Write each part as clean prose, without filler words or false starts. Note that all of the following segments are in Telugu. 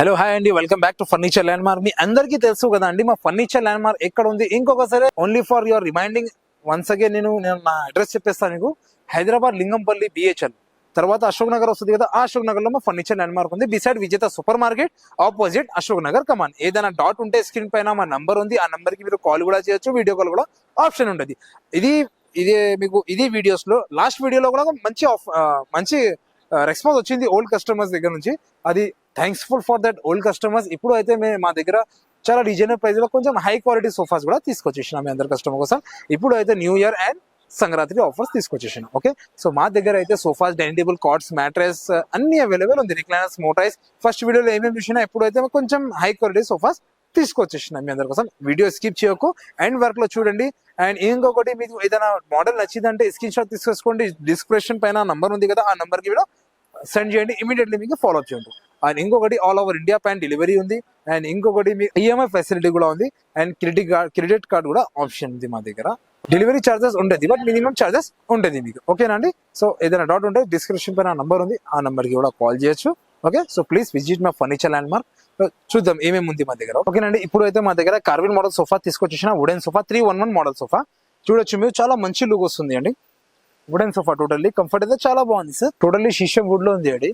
హలో హాయ్ అండి, welcome back to furniture landmark. మీ అందరికీ తెలుసు కదా అండి మా ఫర్నిచర్ ల్యాండ్ మార్క్ ఎక్కడ ఉంది. ఇంకొకసారి only for your reminding once again నేను నా అడ్రస్ చెప్పేస్తాను మీకు. హైదరాబాద్ లింగంపల్లి బిహెచ్ఎల్ తర్వాత అశోక్ నగర్ వస్తుంది కదా, ఆ అశోక్ నగర్ లో మా ఫర్నిచర్ ల్యాండ్ మార్క్ ఉంది. Beside Vijetha super market opposite Ashok Nagar కమాన్. ఏదైనా డాట్ ఉంటే స్క్రీన్ పైన మా నంబర్ ఉంది, ఆ నంబర్ కి మీరు కాల్ కూడా చేయొచ్చు, వీడియో కాల్ కూడా ఆప్షన్ ఉంటుంది. ఇది వీడియోస్ లో లాస్ట్ వీడియోలో కూడా మంచి రెస్పాన్స్ వచ్చింది ఓల్డ్ కస్టమర్స్ దగ్గర నుంచి. అది థ్యాంక్స్ఫుల్ ఫర్ దట్ ఓల్డ్ కస్టమర్స్. ఇప్పుడు అయితే మా దగ్గర చాలా రీజనబుల్ ప్రైస్ లో కొంచెం హై క్వాలిటీ సోఫాస్ కూడా తీసుకొచ్చేసినాం మీ అందరి కస్టమర్ కోసం. ఇప్పుడు అయితే new year and Sankranti offers తీసుకొచ్చేసినాం. ఓకే, సో మా దగ్గర అయితే sofas, dining table, cots, mattress అన్ని అవైలబుల్ ఉంది. రిక్లైనర్స్, మోటైస్ ఫస్ట్ వీడియోలో ఏమేమి చూసినా ఎప్పుడైతే కొంచెం హై క్వాలిటీ సోఫాస్ తీసుకొచ్చేసినాం మీ అందరి కోసం. వీడియో స్కిప్ చేయకు, అండ్ వర్క్ లో చూడండి. అండ్ ఇంకొకటి మీకు ఏదైనా మోడల్ నచ్చిందంటే స్క్రీన్ షాట్ తీసుకోండి. డిస్క్రిప్షన్ పైన నంబర్ ఉంది కదా, ఆ నంబర్ కి కూడా సెండ్ చేయండి, ఇమీడియట్లీ మీకు ఫాలో అప్ చేయండి. అండ్ ఇంకొకటి ఆల్ ఓవర్ ఇండియా పైన డెలివరీ ఉంది. అండ్ ఇంకొకటి మీకు ఈఎంఐ ఫెసిలిటీ కూడా ఉంది. అండ్ క్రెడిట్ కార్డ్ కూడా ఆప్షన్ ఉంది మా దగ్గర. డెలివరీ ఛార్జెస్ ఉంటుంది, బట్ మినిమం ఛార్జెస్ ఉంటుంది మీకు. ఓకేనా అండి? సో ఏదైనా డౌట్ ఉంటే డిస్క్రిప్షన్ పైన నంబర్ ఉంది, ఆ నంబర్ కి కూడా కాల్ చేయొచ్చు. Okay, so please visit my furniture land mark. చూద్దాం ఏమేమి ఉంది మా దగ్గర. ఓకేనండి, ఇప్పుడు అయితే మా దగ్గర కార్విన్ మోడల్ సోఫా తీసుకొచ్చేసిన వుడెన్ సోఫా 311 మోడల్ సోఫా చూడొచ్చు మీరు. చాలా మంచి లుక్ వస్తుంది అండి. వుడెన్ సోఫా టోటల్లీ కంఫర్ట్ అయితే చాలా బాగుంది సార్. టోటల్లీ షీషం వుడ్ లో ఉంది అండి.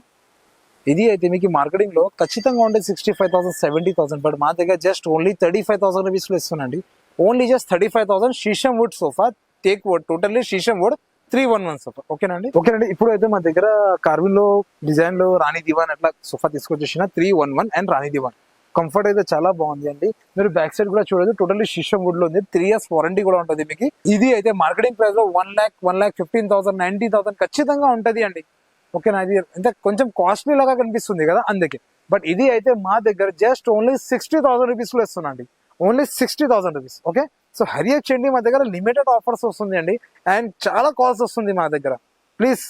ఇది అయితే మీకు మార్కెటింగ్ లో ఖచ్చితంగా ఉండేది 65,000 70,000, బట్ మా దగ్గర జస్ట్ ఓన్లీ 35,000 రూపీస్ లో ఇస్తున్నాండి. Only just 35,000 sheesham wood sofa, teak wood, totally sheesham wood 311 sofa. ఓకేనండి. ఇప్పుడు అయితే మా దగ్గర కార్విన్ లో డిజైన్ లో రాణి దివాన్ అట్లా సోఫా తీసుకొచ్చేసిన 311 అండ్ రాణి దివాన్. కంఫర్ట్ అయితే చాలా బాగుంది అండి. మీరు బ్యాక్ సైడ్ కూడా చూడదు, టోటల్లీ షీషం వుడ్ లో ఉంది. 3 years వారంటీ కూడా ఉంటుంది మీకు. ఇది అయితే మార్కెటింగ్ ప్రైస్ లో 1,15,000 90,000 ఖచ్చితంగా ఉంటది అండి. ఓకేనా? ఇది అంటే కొంచెం కాస్ట్లీ లాగా కనిపిస్తుంది కదా, అందుకే. బట్ ఇది అయితే మా దగ్గర జస్ట్ ఓన్లీ 60,000 రూపీస్ లో ఇస్తున్నాండి. Only 60,000 rupees. Okay, so hurry చేయండి, మా దగ్గర లిమిటెడ్ ఆఫర్స్ వస్తుంది అండి. అండ్ చాలా కాల్స్ వస్తుంది మా దగ్గర. ప్లీజ్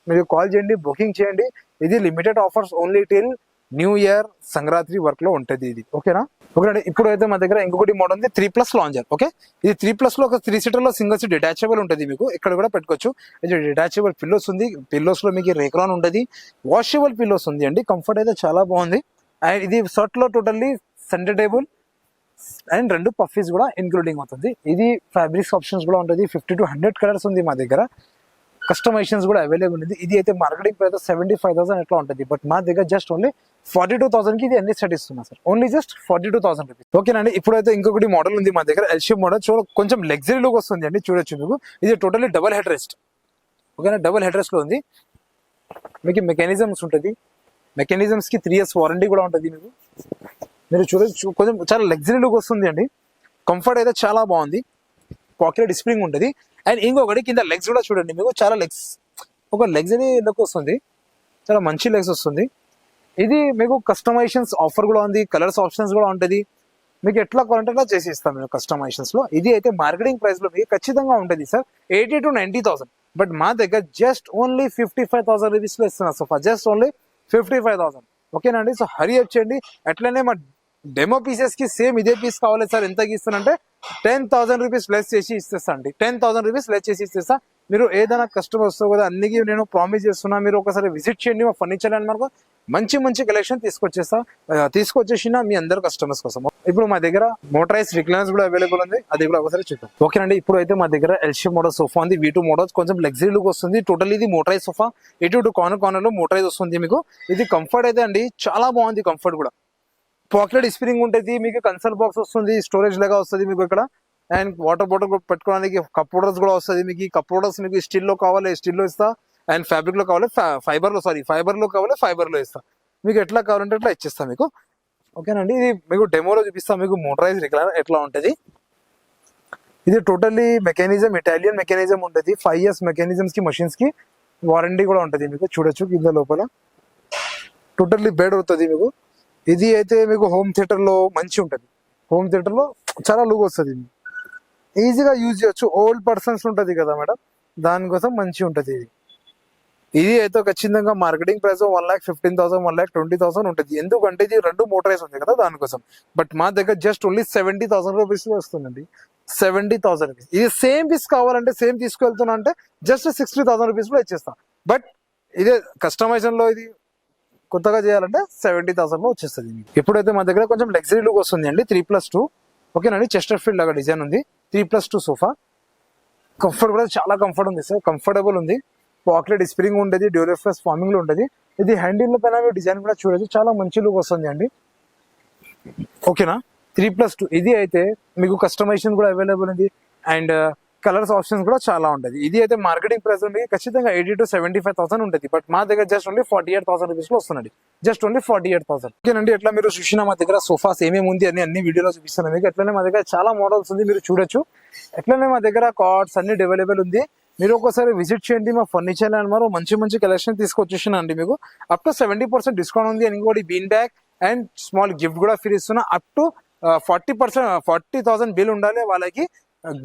మీరు కాల్ చేయండి, బుకింగ్ చేయండి. ఇది limited offers only till new year Sankranti work లో ఉంటుంది ఇది. ఓకేనా? ఓకే, ఇప్పుడు అయితే మా దగ్గర ఇంకొకటి మోడల్ ఉంది 3+ లాంజర్. ఓకే, ఇది 3+ లో ఒక 3 సీటర్ లో సింగిల్ సీట్ డిటాచబుల్ ఉంటుంది మీకు. ఇక్కడ కూడా పెట్టుకోవచ్చు. ఇది డిటాచబుల్ పిల్లోస్ ఉంది. పిల్లోస్ లో మీకు రేక్రాన్ ఉంటుంది. వాషబుల్ పిల్లోస్ ఉంది అండి. కంఫర్ట్ అయితే చాలా బాగుంది. అండ్ ఇది షర్ట్ లో totally centre table and 2 puffies కూడా ఇన్క్లూడింగ్ అవుతుంది. ఇది ఫ్యాబ్రిక్స్ ఆప్షన్స్ కూడా ఉంటుంది. 50 to 100 కలర్స్ ఉంది మా దగ్గర. కస్టమైజేషన్స్ కూడా అవైలబుల్ ఉంది. ఇది అయితే మార్కెటింగ్ ప్రైస్ 75,000 ఎట్లా ఉంటుంది, బట్ మా దగ్గర జస్ట్ ఓన్లీ 42,000 కి ఇది అన్ని సెట్ ఇస్తున్నా సార్. Only just 42,000 rupees. ఓకేనండి, ఇప్పుడైతే ఇంకొకటి మోడల్ ఉంది మా దగ్గర, ఎల్ షేప్ మోడల్. కొంచెం లగ్జరీ లుక్ వస్తుంది అండి, చూడొచ్చు మీకు. ఇది టోటల్లీ డబుల్ హెడ్ రెస్ట్. ఓకేనా? డబుల్ హెడ్ రెస్ట్ లో ఉంది. మీకు మెకానిజమ్స్ ఉంటుంది. మెకానిజమ్స్ కి 3 years వారంటీ కూడా ఉంటుంది మీకు. మీరు చూడొచ్చు, కొంచెం చాలా లగ్జరీ లుక్ వస్తుంది అండి. కంఫర్ట్ అయితే చాలా బాగుంది. పాకెట్ స్ప్రింగ్ ఉంటుంది. అండ్ ఇంకొకటి కింద లెగ్స్ కూడా చూడండి మీకు. చాలా లెగ్స్, ఒక లగ్జరీ లుక్ వస్తుంది. చాలా మంచి లెగ్స్ వస్తుంది. ఇది మీకు కస్టమైజేషన్స్ ఆఫర్ కూడా ఉంది. కలర్స్ ఆప్షన్స్ కూడా ఉంటుంది. మీకు ఎట్లా కావాలంటే అట్లా చేసి ఇస్తాం మేము కస్టమైజేషన్స్ లో. ఇది అయితే మార్కెటింగ్ ప్రైస్ లో మీకు ఖచ్చితంగా ఉంటుంది సార్ 80,000 to 90,000, బట్ మా దగ్గర జస్ట్ ఓన్లీ 55,000 రూపీస్ లో ఇస్తున్నా సోఫా. Just only 55,000. ఓకేనండి, సో హరి వచ్చేయండి. అట్లనే మా డెమో పీసెస్ కి సేమ్ ఇదే పీస్ కావాలి సార్. ఎంతకి ఇస్తానంటే 10,000 రూపీస్ లెస్ చేసి ఇస్తేస్తా అండి. 10,000 రూపీస్ లెస్ చేసి ఇస్తేస్తా. మీరు ఏదైనా కస్టమర్ వస్తావు కదా, అన్నికి నేను ప్రామిస్ చేస్తున్నా. మీరు ఒకసారి విజిట్ చేయండి మా ఫర్నిచర్ ల్యాండ్ మార్క్. మంచి కలెక్షన్ తీసుకొచ్చేసిన మీ అందరు కస్టమర్స్ కోసం. ఇప్పుడు మా దగ్గర మోటరైజ్ రిక్లైనర్స్ కూడా అవైలబుల్ ఉంది, అది కూడా ఒకసారి చూద్దాం. ఓకేనండి, ఇప్పుడు అయితే మా దగ్గర ఎల్ షేప్ మోడల్ సోఫా ఉంది. V2 మోడల్స్ కొంచెం లగ్జరీ లుక్ వస్తుంది. టోటల్ ఇది మోటరైజ్ సోఫా. ఇటు కార్నర్ లో మోటరైజ్ వస్తుంది మీకు. ఇది కంఫర్ట్ అయితే అండి చాలా బాగుంది. కంఫర్ట్ కూడా పాకెట్ స్ప్రింగ్ ఉంటుంది మీకు. కన్సోల్ బాక్స్ వస్తుంది, స్టోరేజ్ లాగా వస్తుంది మీకు ఇక్కడ. అండ్ వాటర్ బాటిల్ పెట్టుకోవడానికి కప్ హోల్డర్స్ కూడా వస్తుంది మీకు. ఈ కప్ హోల్డర్స్ మీకు స్టీల్ లో కావాలి, స్టీల్ లో ఇస్తా. అండ్ ఫ్యాబ్రిక్ లో కావాలి, ఫైబర్ లో కావాలి, ఫైబర్ లో ఇస్తా. మీకు ఎట్లా కావాలంటే ఎట్లా ఇచ్చేస్తా మీకు. ఓకేనండి, ఇది మీకు డెమోలో చూపిస్తా మీకు మోటరైజ్ రిక్లైనర్ ఎట్లా ఉంటుంది. ఇది టోటల్లీ మెకానిజం, ఇటాలియన్ మెకానిజం ఉంటుంది. 5 years మెకానిజమ్స్ కి, మషిన్స్ కి వారంటీ కూడా ఉంటుంది మీకు. చూడొచ్చు కింద లోపల టోటల్లీ బెడ్ అవుతుంది మీకు. ఇది అయితే మీకు హోమ్ థియేటర్ లో మంచి ఉంటుంది. హోమ్ థియేటర్ లో చాలా లుక్ వస్తుంది. ఈజీగా యూజ్ చేయొచ్చు. ఓల్డ్ పర్సన్స్ ఉంటుంది కదా మేడం, దానికోసం మంచి ఉంటుంది. ఇది అయితే ఖచ్చితంగా మార్కెటింగ్ ప్రైస్ 1,15,000 1,20,000 ఉంటుంది. ఎందుకంటే ఇది 2 మోటరైజ్ ఉంది కదా, దానికోసం. బట్ మా దగ్గర జస్ట్ ఓన్లీ 70,000 రూపీస్ వస్తుందండి. 70,000 రూపీస్. ఇది సేమ్ పీస్ కావాలంటే సేమ్ తీసుకెళ్తున్నా అంటే జస్ట్ 60,000 రూపీస్ లో ఇచ్చేస్తా. బట్ ఇదే కస్టమైజేషన్ లో ఇది కొత్తగా చేయాలంటే 70,000 లో వచ్చేస్తుంది మీకు. ఇప్పుడైతే మా దగ్గర కొంచెం లగ్జరీ లుక్ వస్తుంది అండి 3+2. ఓకేనండి, చెస్టర్ ఫీల్డ్ లాగా డిజైన్ ఉంది. 3+2 సోఫా. కంఫర్ట్ కూడా చాలా కంఫర్ట్ ఉంది సార్, కంఫర్టబుల్ ఉంది. పాకెట్ స్ప్రింగ్ ఉంటుంది, డ్యూరల్ ప్లస్ ఫార్మింగ్ లో ఉంటుంది. ఇది హ్యాండిల్ పైన డిజైన్ కూడా చూడొచ్చు, చాలా మంచి లుక్ వస్తుంది అండి. ఓకేనా, 3+2 ఇది అయితే మీకు కస్టమైజేషన్ కూడా అవైలబుల్ ఉంది అండ్ కలర్స్ ఆప్షన్స్ కూడా చాలా ఉంటుంది. ఇది అయితే మార్కెటింగ్ ప్రైస్ ఉంది ఖచ్చితంగా 80,000 to 75,000 ఉంటుంది. బట్ మా దగ్గర జస్ట్ ఓన్లీ 48,000 రూపీస్ లో వస్తుంది. Just only 48,000. ఓకేనండి, ఎట్లా మీరు చూసినా మా దగ్గర సోఫాస్ ఏమేమి ఉంది అని అన్ని వీడియోలో చూపిస్తాను మీకు. ఎట్లనే మా దగ్గర చాలా మోడల్స్ ఉంది, మీరు చూడొచ్చు. ఎట్లనే మా దగ్గర కార్డ్స్ అన్ని అవైలబుల్ ఉంది. మీరు ఒకసారి విజిట్ చేయండి మా ఫర్నిచర్ ల్యాండ్ మార్క్. మంచి మంచి కలెక్షన్ తీసుకొచ్చేసిన అండి మీకు. అప్ టు 70% డిస్కౌంట్ ఉంది. అండ్ ఇంకోటి bean bag and small gift కూడా ఫ్రీ ఇస్తున్నా. అప్ టు 40,000 బిల్ ఉండాలి వాళ్ళకి,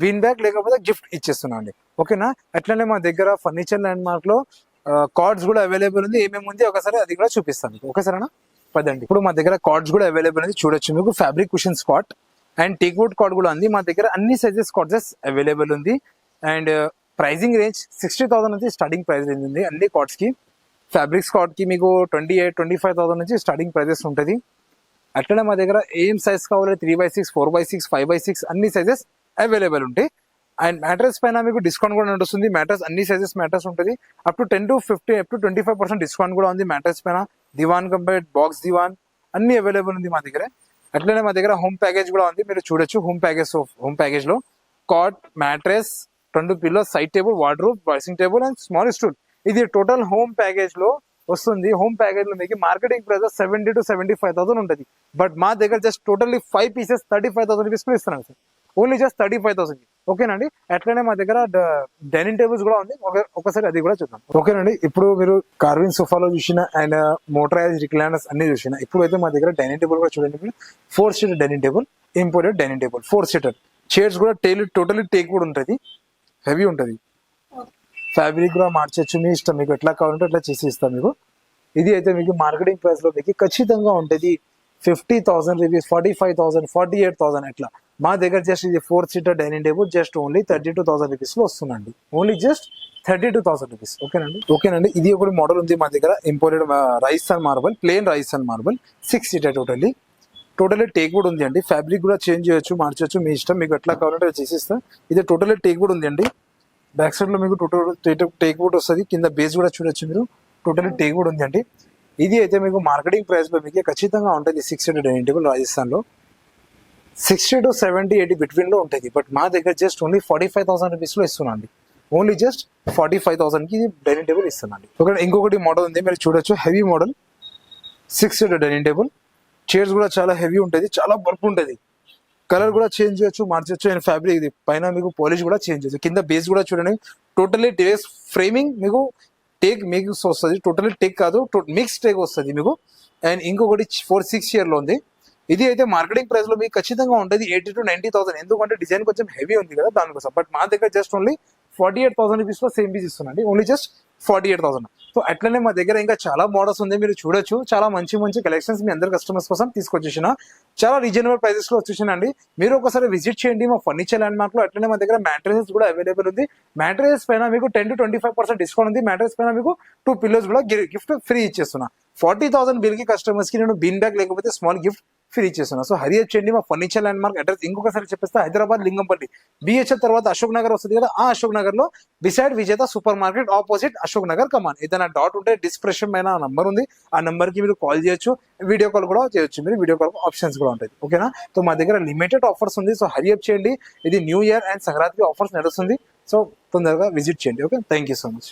గ్రీన్ బ్యాగ్ లేకపోతే గిఫ్ట్ ఇచ్చేస్తున్నా అండి. ఓకేనా, అట్లనే మా దగ్గర ఫర్నిచర్ ల్యాండ్ మార్క్ లో కార్డ్స్ కూడా అవైలబుల్ ఉంది. ఏమేమి ఉంది ఒకసారి అది కూడా చూపిస్తాను. ఓకేసారేనా, పదండి. ఇప్పుడు మా దగ్గర కార్డ్స్ కూడా అవైలబుల్ ఉంది, చూడొచ్చు మీకు. Fabric cushions card and teak wood card కూడా ఉంది. మా దగ్గర అన్ని సైజెస్ కార్డ్స్ అవైలబుల్ ఉంది. అండ్ ప్రైజింగ్ రేంజ్ 60,000 నుంచి స్టార్టింగ్ ప్రైస్ రేంజ్ ఉంది అన్ని కార్డ్స్ కి. ఫ్యాబ్రిక్స్ కార్డ్ కి మీకు 28,000-25,000 నుంచి స్టార్టింగ్ ప్రైజెస్ ఉంటుంది. అట్లనే మా దగ్గర ఏం సైజ్ కావాలి 3x6, 4x6, 5x6 అన్ని సైజెస్ అవైలబుల్ ఉంటాయి. అండ్ మ్యాట్రెస్ పైన మీకు డిస్కౌంట్ కూడా నడుస్తుంది. మ్యాట్రెస్ అన్ని సైజెస్ మ్యాట్రెస్ ఉంటుంది. Up to 10 to 50 up to 25% discount కూడా ఉంది మ్యాట్రెస్ పైన. దివాన్ కంపేర్ బాక్స్ దివాన్ అన్ని అవైలబుల్ ఉంది మా దగ్గర. అట్లనే మా దగ్గర హోమ్ ప్యాకేజ్ కూడా ఉంది, మీరు చూడొచ్చు. హోమ్ ప్యాకేజ్ లో cot, mattress, 2 pillows, side table, wardrobe, dressing table and small stool. ఇది టోటల్ హోమ్ ప్యాకేజ్ లో వస్తుంది. హోమ్ ప్యాకేజ్ లో మీకు మార్కెటింగ్ ప్రైస్ 70,000 to 75,000 ఉంటుంది. బట్ మా దగ్గర జస్ట్ టోటల్లీ 5 పీసెస్ 35,000 రూపీస్ కూడా ఇస్తున్నాను సార్, ఓన్లీ జస్ట్ 35,000. ఓకేనండి, అట్లనే మా దగ్గర డైనింగ్ టేబుల్స్ కూడా ఉంది, ఒకసారి అది కూడా చూద్దాం. ఓకేనండి, ఇప్పుడు మీరు కార్వింగ్ సోఫాలో చూసిన అండ్ మోటరైజ్ రిక్లైనర్స్ అన్ని చూసిన. ఇప్పుడు అయితే మా దగ్గర డైనింగ్ టేబుల్ కూడా చూడండి. 4 seater dining table, imported dining table 4 seater. Chairs కూడా టోటల్లీ టేక్ కూడా ఉంటుంది, హెవీ ఉంటుంది. ఫ్యాబ్రిక్ కూడా మార్చొచ్చు, మీ ఇష్టం, మీకు ఎట్లా కావాలంటే అట్లా చేసి ఇస్తాం మీకు. ఇది అయితే మీకు మార్కెటింగ్ ప్రైస్ లో మీకు ఖచ్చితంగా ఉంటుంది 50,000 రూపీస్, 45,000, 48,000 అట్లా. మా దగ్గర జస్ట్ ఇది 4 seater dining table just only 32,000 rupees లో వస్తుందండి. Only just 32,000 rupees. ఓకేనండి, ఇది ఒకటి మోడల్ ఉంది మా దగ్గర. Imported Rajasthan marble, plain Rajasthan marble 6 seater totally teak wood ఉంది అండి. ఫ్యాబ్రిక్ కూడా చేంజ్ చేయొచ్చు, మార్చొచ్చు, మీ ఇష్టం, మీకు ఎట్లా కావాలంటే చేసిస్తాం. ఇది టోటల్లీ టేక్ వుడ్ ఉంది అండి. బ్యాక్ సైడ్ లో మీకు టోటల్ టేక్ వుడ్ వస్తుంది. కింద బేస్ కూడా చూడొచ్చు మీరు, టోటల్లీ టేక్ వుడ్ ఉంది అండి. ఇది అయితే మీకు మార్కెటింగ్ ప్రైస్ లో మీకు ఖచ్చితంగా ఉంటుంది 6 సీటర్ డైనింగ్ టేబుల్ రాజస్థాన్ లో 60 to 70, 80 బిట్వీన్ లో ఉంటుంది. బట్ మా దగ్గర జస్ట్ ఓన్లీ 45,000 రూపీస్ లో ఇస్తున్నాండి. ఓన్లీ జస్ట్ 45,000 కి డైనింగ్ టేబుల్ ఇస్తున్నాండి. ఇంకొకటి మోడల్ ఉంది, మీరు చూడొచ్చు. Heavy model 6 seater dining table. Chairs కూడా చాలా హెవీ ఉంటుంది, చాలా బల్క్ ఉంటుంది. కలర్ కూడా చేంజ్ చేయొచ్చు, మార్చొచ్చు. అండ్ ఫ్యాబ్రిక్ ఇది పైన మీకు పాలిష్ కూడా చేంజ్ చేయొచ్చు. కింద బేస్ కూడా చూడండి, టోటల్లీ టేక్ ఫ్రేమింగ్ మీకు టేక్ మిక్స్ వస్తుంది. టోటల్లీ టేక్ కాదు, మిక్స్ టేక్ వస్తుంది మీకు. అండ్ ఇంకొకటి 4-6 ఇయర్ లో ఉంది. ఇది అయితే మార్కెటింగ్ ప్రైస్ లో మీకు ఖచ్చితంగా ఉంటుంది 80,000 to 90,000. ఎందుకంటే డిజైన్ కొంచెం హెవీ ఉంది కదా దానికోసం. బట్ మా దగ్గర జస్ట్ ఓన్లీ 48,000 రూపీస్ లో సేమ్ పీస్ ఇస్తున్నాండి, ఓన్లీ జస్ట్ 48,000. సో అట్లనే మా దగ్గర ఇంకా చాలా మోడల్స్ ఉంది, మీరు చూడొచ్చు. చాలా మంచి మంచి కలెక్షన్స్ మీ అందరు కస్టమర్స్ కోసం తీసుకొచ్చేసిన, చాలా రీజనబుల్ ప్రైసెస్ లో వచ్చేసానండి. మీరు ఒకసారి విజిట్ చేయండి మా ఫర్నిచర్ ల్యాండ్ మార్క్ లో. అట్లనే మా దగ్గర మ్యాట్రెసెస్ కూడా అవైలబుల్ ఉంది. మ్యాట్రెసెస్ పైన మీకు 10 to 25% డిస్కౌంట్ ఉంది. మ్యాట్రెస్ పైన మీకు 2 పిల్లోస్ కూడా గిఫ్ట్ ఫ్రీ ఇచ్చేస్తున్నా. 40,000 బిల్ కి కస్టమర్స్ కి నేను బీన్ బ్యాగ్ లేకపోతే స్మాల్ గిఫ్ట్ ఫ్రీ ఇచ్చేస్తున్నా. సో హరి చేయండి మా ఫర్నిచర్ ల్యాండ్ మార్క్ అడ్రస్ ఇంకొకసారి చెప్పేస్తే హైదరాబాద్ లింగంపల్లి BHL తర్వాత అశోక్ నగర్ వస్తుంది కదా, ఆ అశోక్ నగర్ లో beside Vijetha super market opposite Ashok Nagar కమాన్. ఏదైనా డౌట్ ఉంటే డిస్క్రిప్షన్ పైన నంబర్ ఉంది, ఆ నంబర్ కి మీరు కాల్ చేయొచ్చు, వీడియో కాల్ కూడా చేయొచ్చు. మీరు వీడియో కాల్ ఆప్షన్స్ కూడా ఉంటాయి. ఓకేనా, సో మా దగ్గర లిమిటెడ్ ఆఫర్స్ ఉంది. సో హరి చేయండి, ఇది new year and Sankranti offers నడుస్తుంది. సో తొందరగా విజిట్ చేయండి. Okay, thank you so much.